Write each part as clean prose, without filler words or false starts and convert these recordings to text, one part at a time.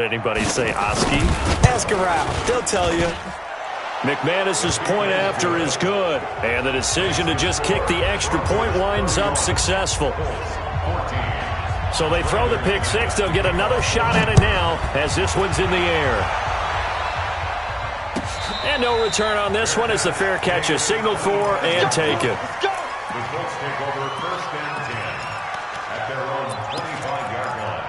Anybody say Oski? Ask around. They'll tell you. McManus's point after is good. And the decision to just kick the extra point winds up successful. So they throw the pick six. They'll get another shot at it now as this one's in the air. And no return on this one as the fair catch is signaled for and taken. The Colts take over first and 10 at their own 25-yard line.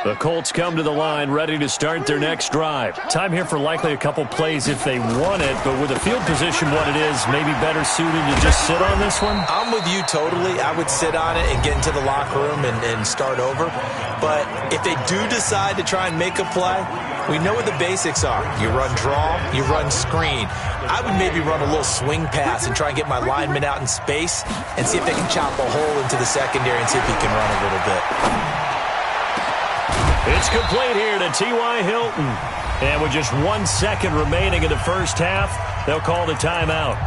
The Colts come to the line ready to start their next drive. Time here for likely a couple plays if they want it, but with the field position what it is, maybe better suited to just sit on this one? I'm with you totally. I would sit on it and get into the locker room and start over. But if they do decide to try and make a play, we know what the basics are. You run draw, you run screen. I would maybe run a little swing pass and try and get my lineman out in space and see if they can chop a hole into the secondary and see if he can run a little bit. It's complete here to T.Y. Hilton. And with just 1 second remaining in the first half, they'll call the timeout.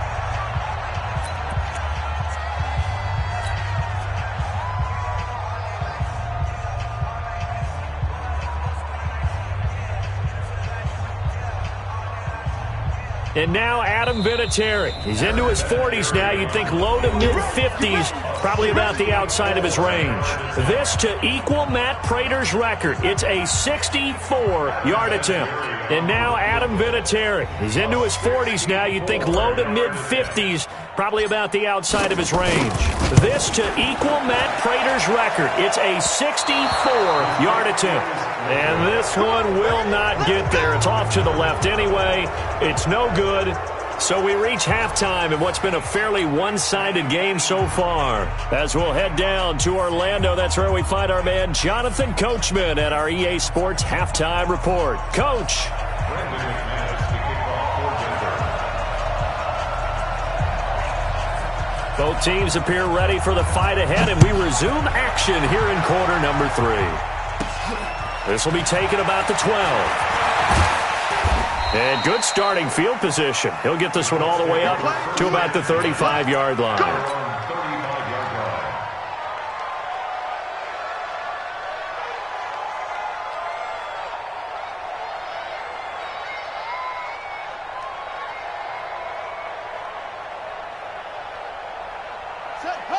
And now Adam Vinatieri. He's into his 40s now. You'd think low to mid-50s, probably about the outside of his range. This to equal Matt Prater's record. It's a 64-yard attempt. And now Adam Vinatieri. He's into his 40s now. You'd think low to mid-50s, probably about the outside of his range. This to equal Matt Prater's record. It's a 64-yard attempt. And this one will not get there. It's off to the left anyway. It's no good. So we reach halftime in what's been a fairly one-sided game so far. As we'll head down to Orlando, that's where we find our man Jonathan Coachman at our EA Sports Halftime Report. Coach. Both teams appear ready for the fight ahead, and we resume action here in quarter number 3. This will be taken about the 12. And good starting field position. He'll get this one all the way up to about the 35-yard line.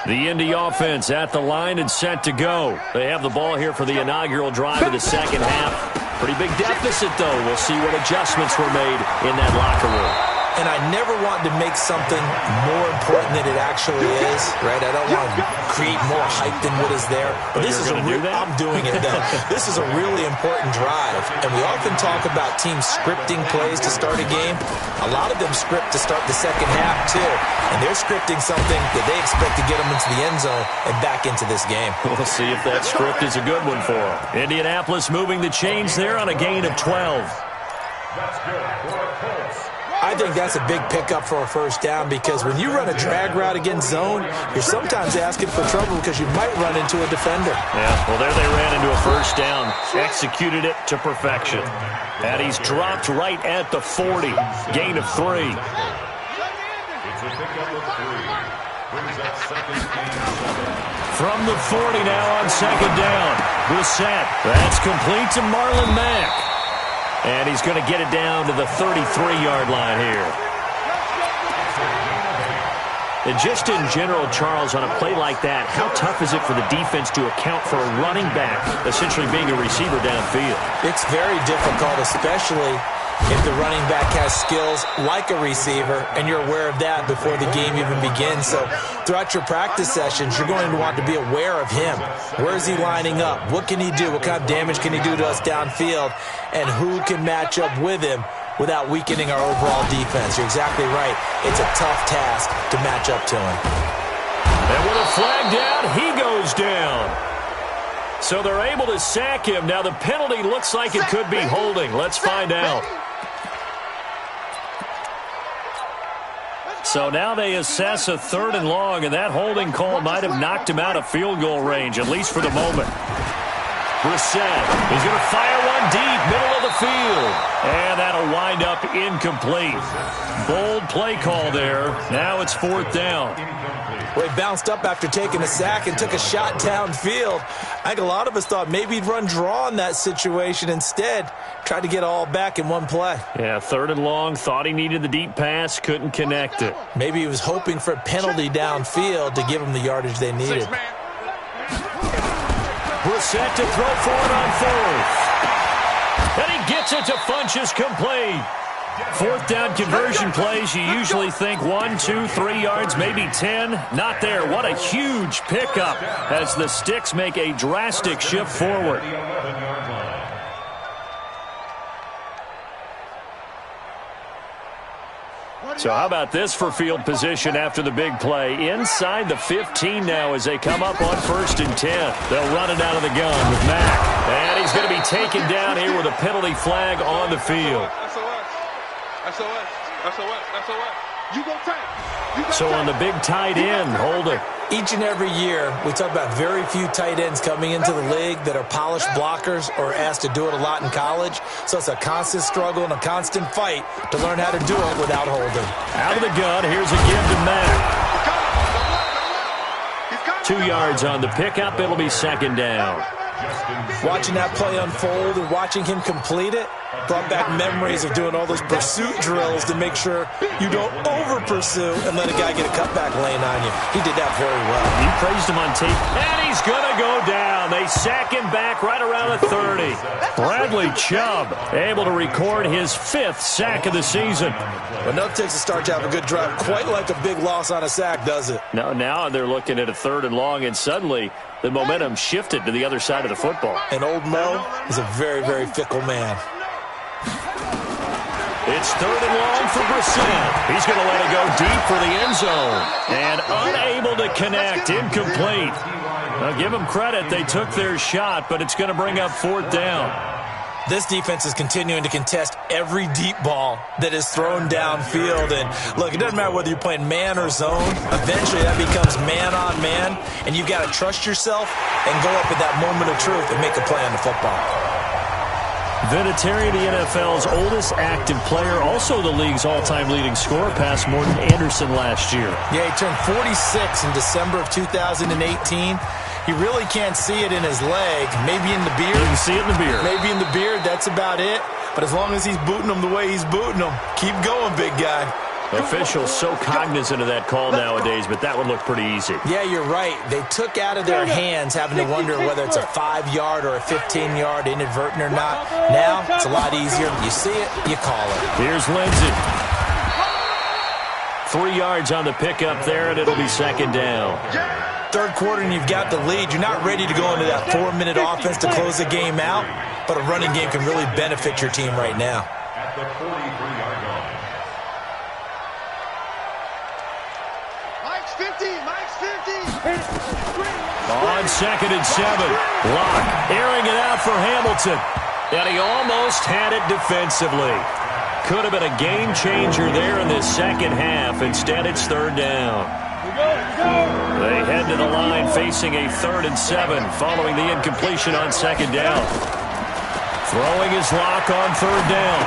The Indy offense at the line and set to go. They have the ball here for the inaugural drive of the second half. Pretty big deficit, though. We'll see what adjustments were made in that locker room. And I never want to make something more important than it actually is, right? I don't want to create more hype than what is there. But this is I'm doing it, though. This is a really important drive. And we often talk about teams scripting plays to start a game. A lot of them script to start the second half, too. And they're scripting something that they expect to get them into the end zone and back into this game. We'll see if that script is a good one for them. Indianapolis moving the chains there on a gain of 12. That's good for the Colts. I think that's a big pickup for a first down because when you run a drag route against zone, you're sometimes asking for trouble because you might run into a defender. Yeah, well, there they ran into a first down. Executed it to perfection. And he's dropped right at the 40. Gain of 3. It's a pickup of 3. Brings up second and 7. From the 40 now on second down. The set. That's complete to Marlon Mack. And he's going to get it down to the 33-yard line here. And just in general, Charles, on a play like that, how tough is it for the defense to account for a running back essentially being a receiver downfield? It's very difficult, especially if the running back has skills like a receiver, and you're aware of that before the game even begins. So throughout your practice sessions, you're going to want to be aware of him. Where is he lining up? What can he do? What kind of damage can he do to us downfield? And who can match up with him without weakening our overall defense? You're exactly right. It's a tough task to match up to him. And with a flag down, he goes down. So they're able to sack him. Now the penalty looks like it could be holding. Let's find out. So now they assess a 3rd and long, and that holding call might have knocked him out of field goal range, at least for the moment. Brissett is going to fire one deep, middle of the field. And that'll wind up incomplete. Bold play call there. Now it's 4th down. Well, he bounced up after taking a sack and took a shot downfield. I think a lot of us thought maybe he'd run draw in that situation. Instead, tried to get it all back in one play. Yeah, 3rd and long. Thought he needed the deep pass. Couldn't connect it. Maybe he was hoping for a penalty downfield to give him the yardage they needed. Brissett to throw for it on 4th. And he gets it to Funchess, complete. 4th down conversion plays, you usually think 1, 2, 3 yards, maybe 10. Not there. What a huge pickup as the Sticks make a drastic shift forward. So how about this for field position after the big play? Inside the 15 now as they come up on 1st and 10. They'll run it out of the gun with Mack. And he's going to be taken down here with a penalty flag on the field. So on the big tight end, holding. Each and every year, we talk about very few tight ends coming into the league that are polished blockers or asked to do it a lot in college. So it's a constant struggle and a constant fight to learn how to do it without holding. Out of the gun, here's a give to Mack. 2 yards on the pickup, it'll be 2nd down. Watching that play unfold and watching him complete it brought back memories of doing all those pursuit drills to make sure you don't over-pursue and let a guy get a cutback lane on you. He did that very well. He praised him on tape, and he's going to go down. They sack him back right around the 30. Bradley Chubb able to record his 5th sack of the season. But no takes a start to have a good drive. Quite like a big loss on a sack, does it? No, now they're looking at a 3rd and long, and suddenly the momentum shifted to the other side of the football. And old Mo is a very, very fickle man. It's 3rd and long for Brissett. He's going to let it go deep for the end zone. And unable to connect, incomplete. Now, give them credit. They took their shot, but it's going to bring up 4th down. This defense is continuing to contest every deep ball that is thrown downfield. And, look, it doesn't matter whether you're playing man or zone. Eventually, that becomes man on man, and you've got to trust yourself and go up at that moment of truth and make a play on the football. Vinatieri, the NFL's oldest active player, also the league's all-time leading scorer, passed Morton Anderson last year. Yeah, he turned 46 in December of 2018. He really can't see it in his leg. Maybe in the beard. You can see it in the beard. Maybe in the beard, that's about it. But as long as he's booting him the way he's booting him, keep going, big guy. Officials so cognizant of that call nowadays, but that would look pretty easy. Yeah, you're right. They took out of their hands having to wonder whether it's a 5-yard or a 15-yard inadvertent or not. Now, it's a lot easier. You see it, you call it. Here's Lindsey. 3 yards on the pickup there, and it'll be 2nd down. 3rd quarter, and you've got the lead. You're not ready to go into that 4-minute offense to close the game out, but a running game can really benefit your team right now. At the 43-yard line. On 2nd and 7. Locke airing it out for Hamilton. And he almost had it defensively. Could have been a game changer there in this second half. Instead, it's 3rd down. They head to the line facing a 3rd and 7 following the incompletion on 2nd down. Throwing his Locke on 3rd down.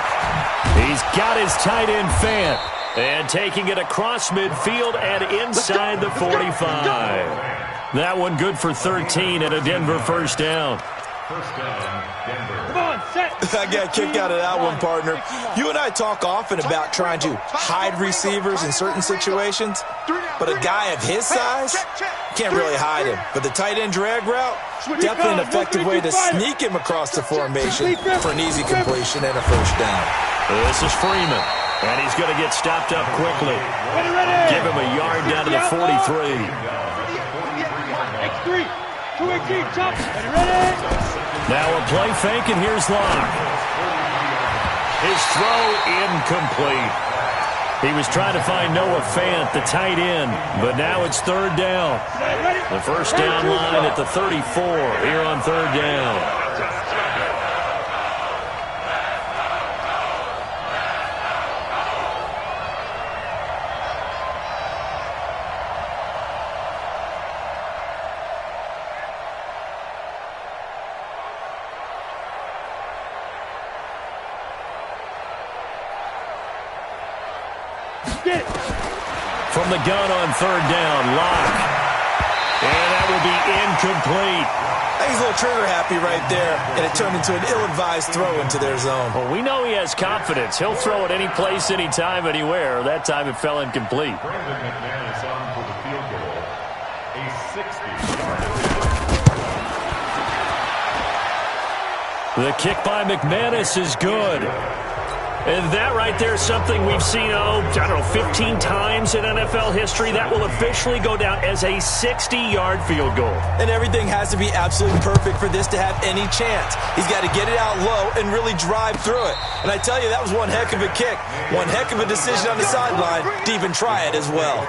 He's got his tight end Fant. And taking it across midfield and inside the 45. That one good for 13 and a Denver 1st down. First down, Denver. Come on, set. I got a kick out of that one, partner. You and I talk often about trying to hide receivers in certain situations, but a guy of his size can't really hide him. But the tight end drag route, definitely an effective way to sneak him across the formation for an easy completion and a 1st down. This is Freeman, and he's going to get stopped up quickly. Give him a yard down to the 43. X3, 218, jump, ready? Now a play fake, and here's Locke. His throw incomplete. He was trying to find Noah Fant, the tight end, but now it's 3rd down. The 1st down line at the 34 here on 3rd down. Get it. From the gun on third down, Locke. And that will be incomplete. I think he's a little trigger happy right there, and it turned into an ill-advised throw into their zone. Well, we know he has confidence. He'll throw it any place, anytime, anywhere. That time it fell incomplete. Brandon McManus on for the field goal. A 60-yard. The kick by McManus is good. And that right there is something we've seen, 15 times in NFL history. That will officially go down as a 60-yard field goal. And everything has to be absolutely perfect for this to have any chance. He's got to get it out low and really drive through it. And I tell you, that was one heck of a kick. One heck of a decision on the sideline to even try it as well.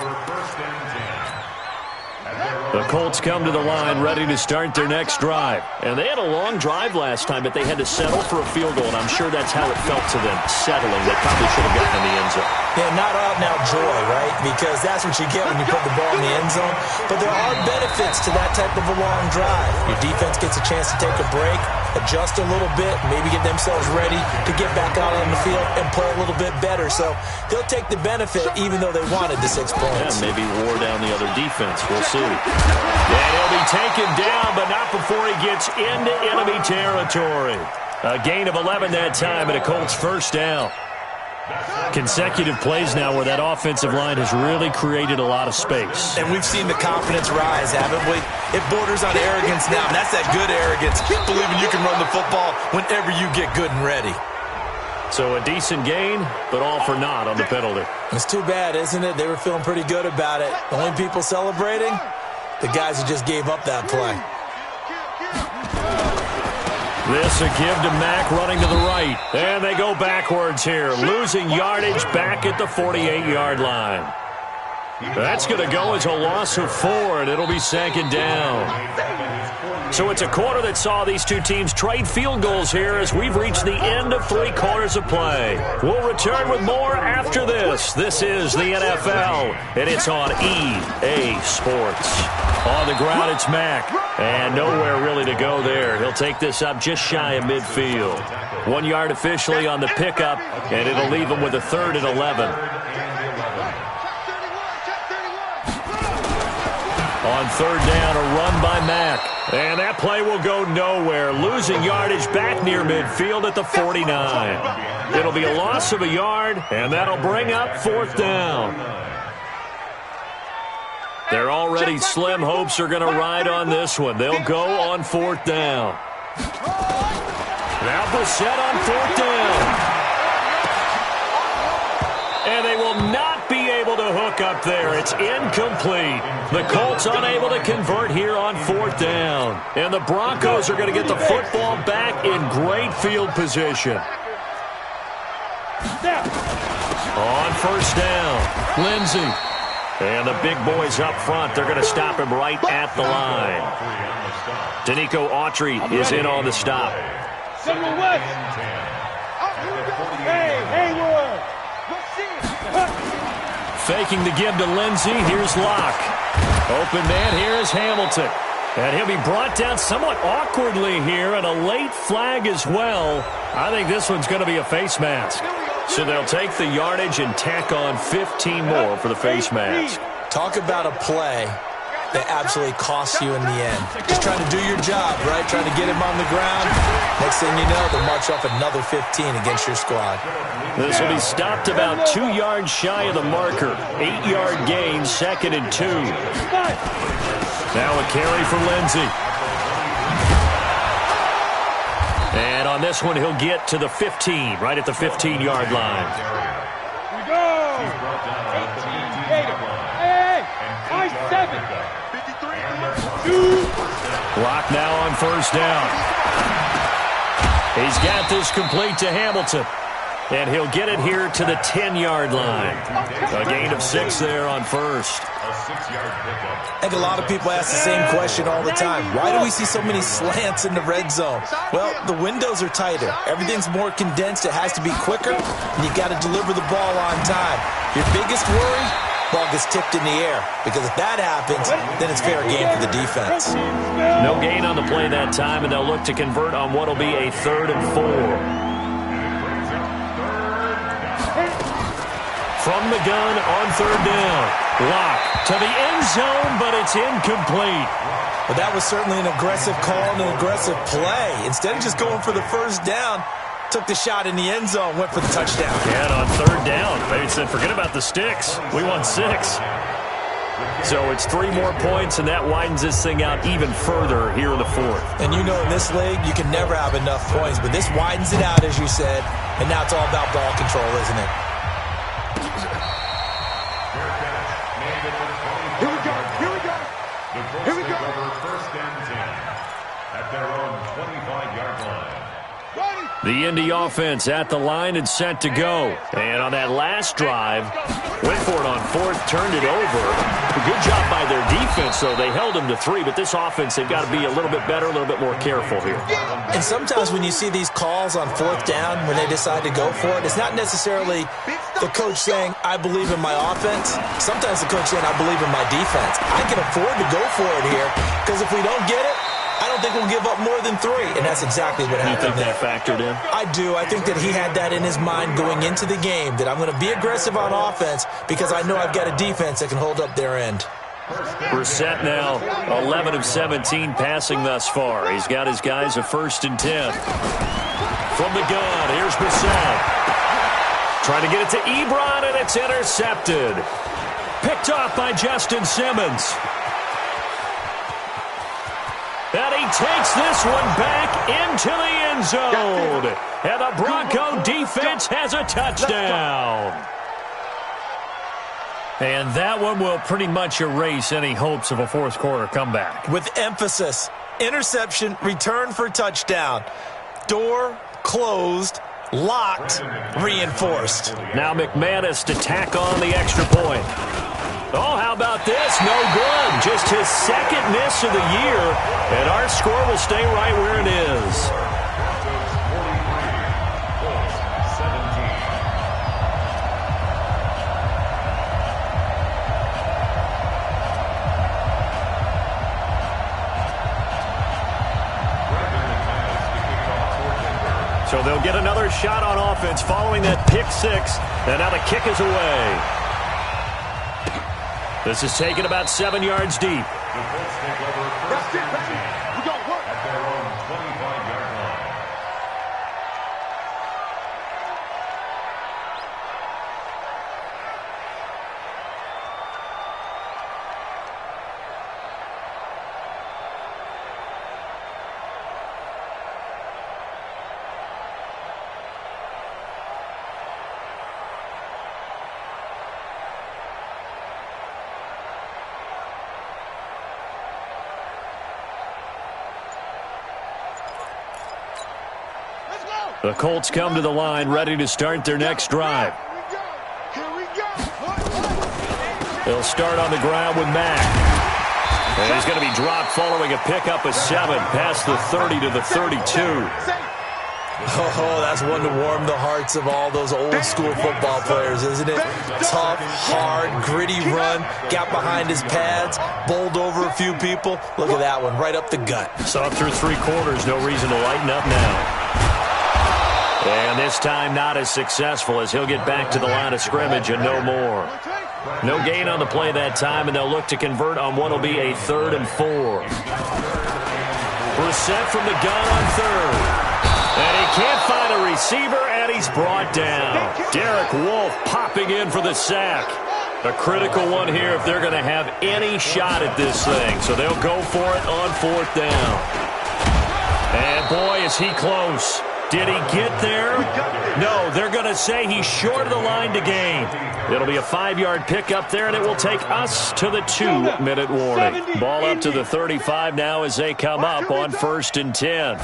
The Colts come to the line ready to start their next drive. And they had a long drive last time, but they had to settle for a field goal, and I'm sure that's how it felt to them, settling. They probably should have gotten in the end zone. Yeah, not out-and-out joy, right? Because that's what you get when you put the ball in the end zone. But there are benefits to that type of a long drive. Your defense gets a chance to take a break, adjust a little bit, maybe get themselves ready to get back out on the field and play a little bit better. So they'll take the benefit even though they wanted the 6 points. Yeah, maybe wore down the other defense. We'll see. And he'll be taken down, but not before he gets into enemy territory. A gain of 11 that time, and a Colts first down. Consecutive plays now where that offensive line has really created a lot of space. And we've seen the confidence rise, haven't we? It borders on arrogance now, and that's that good arrogance, believing you can run the football whenever you get good and ready. So a decent gain, but all for naught on the penalty. It's too bad, isn't it? They were feeling pretty good about it. The only people celebrating, the guys who just gave up that play. This a give to Mack running to the right. And they go backwards here, losing yardage back at the 48-yard line. That's going to go as a loss of 4, and it'll be second down. So it's a quarter that saw these two teams trade field goals here as we've reached the end of 3 quarters of play. We'll return with more after this. This is the NFL, and it's on EA Sports. On the ground, it's Mack, and nowhere really to go there. He'll take this up just shy of midfield. 1 yard officially on the pickup, and it'll leave him with a 3rd and 11. On third down, a run by Mack. And that play will go nowhere, losing yardage back near midfield at the 49. It'll be a loss of a yard, and that'll bring up 4th down. Their already slim hopes are going to ride on this one. They'll go on 4th down. Now Brissett on 4th down. And they will not be able to hook up there. It's incomplete. The Colts unable to convert here on 4th down. And the Broncos are going to get the football back in great field position. On 1st down, Lindsey. And the big boys up front, they're going to stop him right at the line. Danico Autry is in on the stop. Faking the give to Lindsey. Here's Locke. Open man here is Hamilton. And he'll be brought down somewhat awkwardly here, and a late flag as well. I think this one's going to be a face mask. So they'll take the yardage and tack on 15 more for the face mask. Talk about a play that absolutely costs you in the end. Just trying to do your job, right? Trying to get him on the ground. Next thing you know, they'll march off another 15 against your squad. This will be stopped about 2 yards shy of the marker. 8-yard gain, 2nd and 2. Now a carry for Lindsey. And on this one, he'll get to the 15, right at the 15-yard line. We go! 18, hey, high 7. 2. Clock now on 1st down. He's got this complete to Hamilton. And he'll get it here to the 10-yard line. A gain of 6 there on 1st. I think a lot of people ask the same question all the time. Why do we see so many slants in the red zone? Well, the windows are tighter. Everything's more condensed. It has to be quicker, and you've got to deliver the ball on time. Your biggest worry, ball gets tipped in the air. Because if that happens, then it's fair game for the defense. No gain on the play that time, and they'll look to convert on what will be a 3rd and 4. From the gun on third down. Lock to the end zone, but it's incomplete. Well, that was certainly an aggressive call and an aggressive play. Instead of just going for the first down, took the shot in the end zone, went for the touchdown. Yeah, and on third down, they said, forget about the sticks. We want 6. So it's 3 more points, and that widens this thing out even further here in the fourth. And you know in this league, you can never have enough points, but this widens it out, as you said, and now it's all about ball control, isn't it? Here we go. Here we go. Here we go. First and 10 at their own 25-yard line. The Indy offense at the line and set to go. And on that last drive, went for it on fourth, turned it over. A good job by their defense, though. They held them to 3, but this offense, they've got to be a little bit better, a little bit more careful here. And sometimes when you see these calls on fourth down, when they decide to go for it, it's not necessarily the coach saying, I believe in my offense. Sometimes the coach saying, I believe in my defense. I can afford to go for it here, because if we don't get it, I don't think we'll give up more than 3, and that's exactly what happened. You think that factored in? I do. I think that he had that in his mind going into the game, that I'm going to be aggressive on offense because I know I've got a defense that can hold up their end. Brissett now 11 of 17 passing thus far. He's got his guys a 1st and 10. From the gun, here's Brissett. Trying to get it to Ebron, and it's intercepted. Picked off by Justin Simmons. And he takes this one back into the end zone. And the Bronco defense has a touchdown. And that one will pretty much erase any hopes of a fourth quarter comeback. With emphasis, interception, return for touchdown. Door closed, locked, reinforced. Now McManus to tack on the extra point. Oh, how about this? No good. Just his 2nd miss of the year, and our score will stay right where it is. So they'll get another shot on offense following that pick 6, and now the kick is away. This is taken about 7 yards deep. The Colts take over first and 10 We got work. at their own 25-yard line. The Colts come to the line ready to start their next drive. Here we go. They'll start on the ground with Mack. And he's going to be dropped following a pickup of 7 past the 30 to the 32. Oh, that's one to warm the hearts of all those old-school football players, isn't it? Tough, hard, gritty run, got behind his pads, bowled over a few people. Look at that one, right up the gut. So through 3 quarters, no reason to lighten up now. And this time not as successful as he'll get back to the line of scrimmage and no more. No gain on the play that time, and they'll look to convert on what will be a 3rd and 4. Brissett from the gun on 3rd. And he can't find a receiver, and he's brought down. Derek Wolfe popping in for the sack. A critical one here if they're going to have any shot at this thing. So they'll go for it on 4th down. And boy, is he close. Did he get there? No, they're going to say he's short of the line to gain. It'll be a 5-yard pickup there, and it will take us to the 2-minute warning. Ball up to the 35 now as they come up on 1st and 10.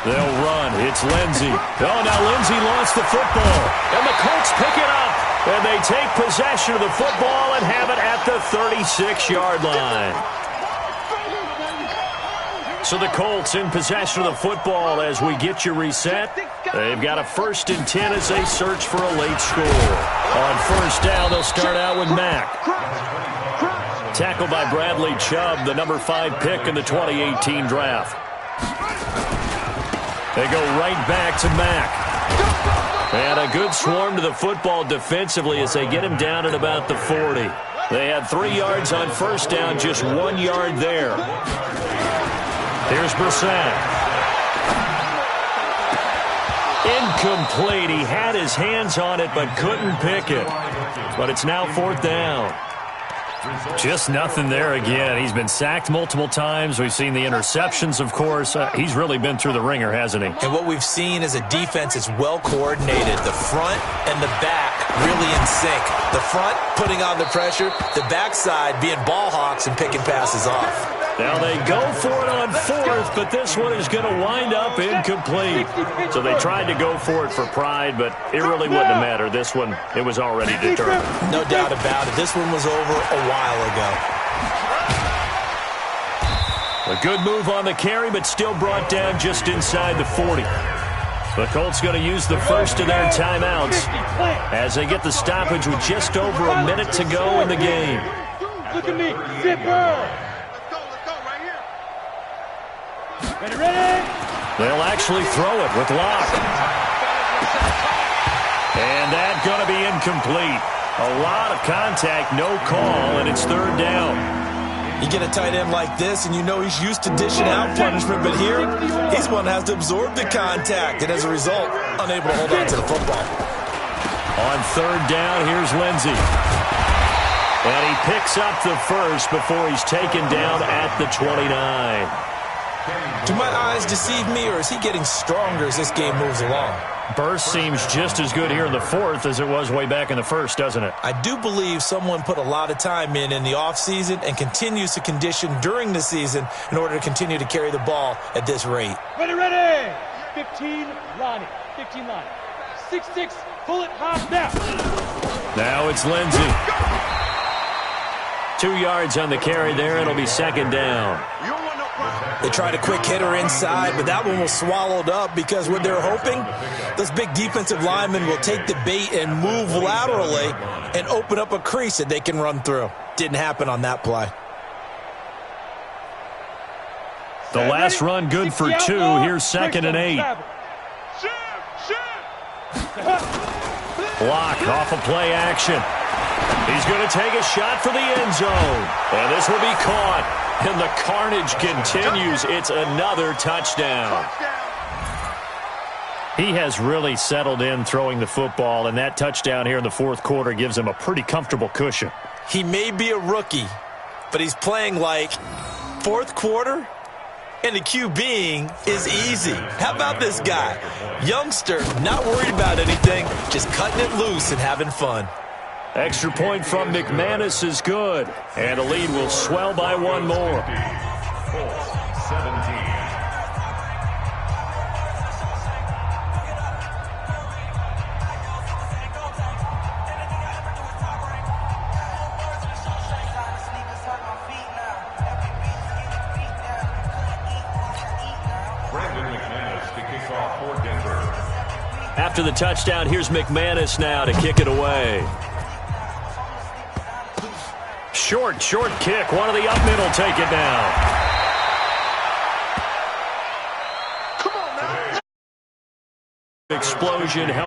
They'll run. It's Lindsey. Oh, now Lindsey lost the football. And the Colts pick it up. And they take possession of the football and have it at the 36-yard line. So the Colts in possession of the football as we get you reset. They've got a 1st and 10 as they search for a late score. On 1st down, they'll start out with Mack. Tackled by Bradley Chubb, the number 5 pick in the 2018 draft. They go right back to Mack. And a good swarm to the football defensively as they get him down at about the 40. They had 3 yards on first down, just 1 yard there. Here's Brissett. Incomplete. He had his hands on it but couldn't pick it. But it's now 4th down. Just nothing there again. He's been sacked multiple times. We've seen the interceptions, of course. He's really been through the ringer, hasn't he? And what we've seen is a defense that's well coordinated. The front and the back really in sync. The front putting on the pressure, the backside being ball hawks and picking passes off. Now they go for it on 4th, but this one is going to wind up incomplete. So they tried to go for it for pride, but it really wouldn't have mattered. This one, it was already determined. No doubt about it. This one was over a while ago. A good move on the carry, but still brought down just inside the 40. The Colts going to use the first of their timeouts as they get the stoppage with just over a minute to go in the game. Look at me. Zipper. Ready? They'll actually throw it with Locke. And that's going to be incomplete. A lot of contact, no call, and it's 3rd down. You get a tight end like this, and you know he's used to dishing out punishment, but here, he's one that has to absorb the contact, and as a result, unable to hold on to the football. On 3rd down, here's Lindsey. And he picks up the first before he's taken down at the 29. Do my eyes deceive me, or is he getting stronger as this game moves along? Burst seems just as good here in the 4th as it was way back in the 1st, doesn't it? I do believe someone put a lot of time in the offseason and continues to condition during the season in order to continue to carry the ball at this rate. Ready. 15, Lonnie. 15, Lonnie. 6-6, pull it, hop, now. Now it's Lindsey. 2 yards on the carry there. It'll be 2nd down. They tried a quick hitter inside, but that one was swallowed up because what they're hoping, those big defensive linemen will take the bait and move laterally and open up a crease that they can run through. Didn't happen on that play. The last run good for 2. Here's 2nd and 8. Block off of play action. He's going to take a shot for the end zone. And this will be caught. And the carnage continues. It's another touchdown. He has really settled in throwing the football, and that touchdown here in the 4th quarter gives him a pretty comfortable cushion. He may be a rookie, but he's playing like 4th quarter, and the QBing is easy. How about this guy? Youngster, not worried about anything, just cutting it loose and having fun. Extra point from McManus is good. And the lead will swell by 1 more. 17. After the touchdown, here's McManus now to kick it away. Short kick. One of the up middle take it down. Come on, man. Explosion.